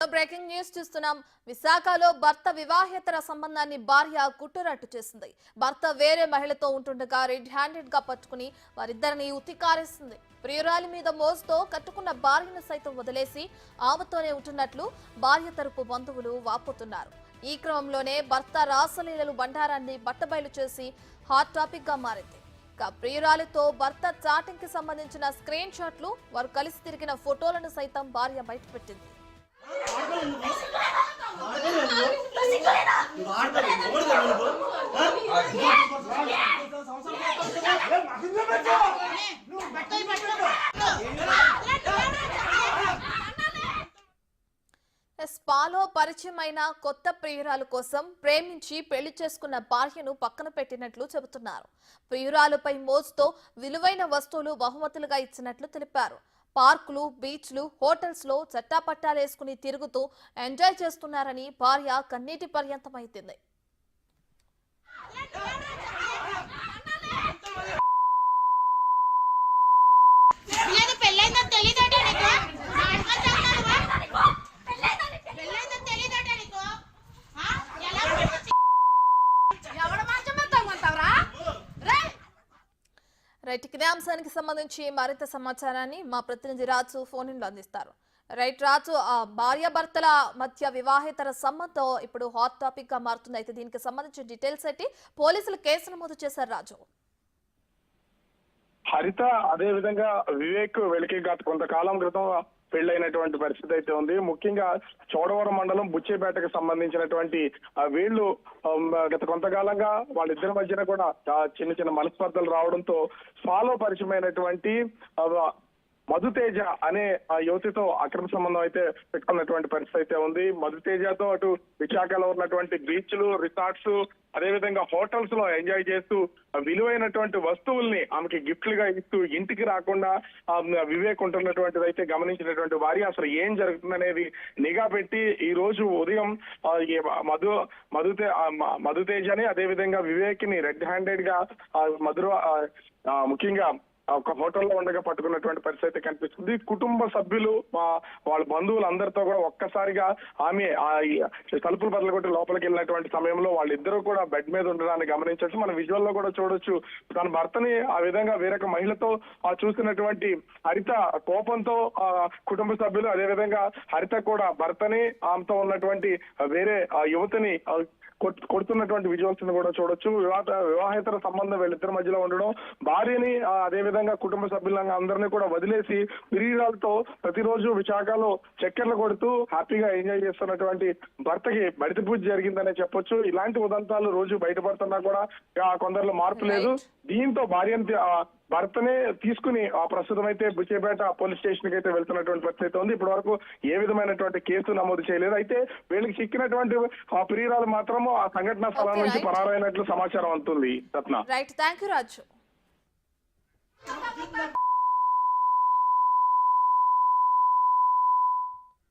Breaking news చూస్తున్నాం. విశాఖలో భర్త వివాహేతర సంబంధాన్ని భార్య గుట్టురట్టు చేసింది. భర్త వేరే మహిళతో ఉంటుండగా రెడ్ హ్యాండెడ్ గా పట్టుకుని వారిద్దరిని ఉతికారేసింది. ప్రియురాలి మీద మోజుతో కట్టుకున్న భార్యను సైతం వదిలేసి ఆమెతోనే ఉంటున్నట్లు భార్య తరపు బంధువులు వాపోతున్నారు. ఈ క్రమంలోనే భర్త రాసలీలలు బండారాన్ని బట్టబయలు చేసి హాట్ టాపిక్ గా మారింది. ప్రియురాలితో భర్త చాటింగ్ కి సంబంధించిన స్క్రీన్ షాట్లు, వారు కలిసి తిరిగిన ఫోటోలను సైతం భార్య బయటపెట్టింది. స్పాలో పరిచయమైన కొత్త ప్రియురాలు కోసం ప్రేమించి పెళ్లి చేసుకున్న భార్యను పక్కన పెట్టినట్లు చెబుతున్నారు. ప్రియురాలుపై మోజుతో విలువైన వస్తువులు బహుమతులుగా ఇచ్చినట్లు తెలిపారు. పార్కులు, బీచ్లు, హోటల్స్ లో చట్టాపట్టాలేసుకుని తిరుగుతూ ఎంజాయ్ చేస్తున్నారని భార్య కన్నీటి పర్యంతమైంది. రైట్, ఇదే అంశానికి సంబంధించి మరింత సమాచారాన్ని మా ప్రతినిధి రాజు ఫోన్ ఇన్లో అందిస్తారు. రైట్ రాజు, భార్యాభర్తల మధ్య వివాహేతర సంబంధం ఇప్పుడు హాట్ టాపిక్ గా మారుతుంది. అయితే దీనికి సంబంధించిన డీటెయిల్స్ ఏంటి? పోలీసులు కేసు నమోదు చేశారు రాజు. హరిత అదే విధంగా వివేక్ వెలికి గత కొంతకాలం క్రితం పెళ్లైనటువంటి పరిస్థితి అయితే ఉంది. ముఖ్యంగా చోడవరం మండలం బుచ్చేపేటకు సంబంధించినటువంటి వీళ్ళు గత కొంతకాలంగా వాళ్ళిద్దరి మధ్యన కూడా చిన్న చిన్న మనస్పర్ధలు రావడంతో స్పాలో పరిచయమైనటువంటి మధుతేజ అనే యువతితో అక్రమ సంబంధం అయితే పెట్టుకున్నటువంటి పరిస్థితి అయితే ఉంది. మధుతేజతో అటు విశాఖలో ఉన్నటువంటి బీచ్లు, రిసార్ట్స్, అదేవిధంగా హోటల్స్ లో ఎంజాయ్ చేస్తూ విలువైనటువంటి వస్తువుల్ని ఆమెకి గిఫ్ట్ గా ఇస్తూ ఇంటికి రాకుండా వివేక్ ఉంటున్నటువంటిది అయితే గమనించినటువంటి వారి అసలు ఏం జరుగుతుందనేది నిఘా పెట్టి ఈ రోజు ఉదయం మధుతేజని అదేవిధంగా వివేక్ ని రెడ్ హ్యాండెడ్ గా ముఖ్యంగా ఒక హోటల్లో ఉండగా పట్టుకున్నటువంటి పరిస్థితి కనిపిస్తుంది. కుటుంబ సభ్యులు, వాళ్ళ బంధువులు అందరితో కూడా ఒక్కసారిగా ఆమె తలుపులు బదలగొట్టి లోపలికి వెళ్ళినటువంటి సమయంలో వాళ్ళిద్దరూ కూడా బెడ్ మీద ఉండడాన్ని గమనించవచ్చు. మన విజువల్ లో కూడా చూడొచ్చు. తన భర్తని ఆ విధంగా వేరొక మహిళతో చూసినటువంటి హరిత కోపంతో కుటుంబ సభ్యులు, అదేవిధంగా హరిత కూడా భర్తని ఆమెతో ఉన్నటువంటి వేరే యువతిని కొడుతున్నటువంటి విజువల్స్ కూడా చూడొచ్చు. వివాహేతర సంబంధం వీళ్ళిద్దరి మధ్యలో ఉండడం, భార్యని అదేవిధంగా కుటుంబ సభ్యులంగా అందరినీ కూడా వదిలేసి ప్రియురాలతో ప్రతిరోజు విశాఖలో చక్కెర్లు కొడుతూ హ్యాపీగా ఎంజాయ్ చేస్తున్నటువంటి భర్తకి బడిత పూజ జరిగిందనే చెప్పొచ్చు. ఇలాంటి ఉదంతాలు రోజు బయటపడుతున్నా కూడా కొందరిలో మార్పు లేదు. దీంతో భర్తనే తీసుకుని ప్రస్తుతం అయితే బుచ్చేపేట పోలీస్ స్టేషన్ కి అయితే వెళ్తున్నటువంటి పరిస్థితి ఉంది. ఇప్పటి వరకు ఏ విధమైనటువంటి కేసు నమోదు చేయలేదు. అయితే వీళ్ళకి చిక్కినటువంటి ప్రియురాలు మాత్రం ఆ సంఘటన స్థలం నుంచి పరారైనట్లు సమాచారం అందుతుంది. రత్న. రైట్, థాంక్యూ రాజు.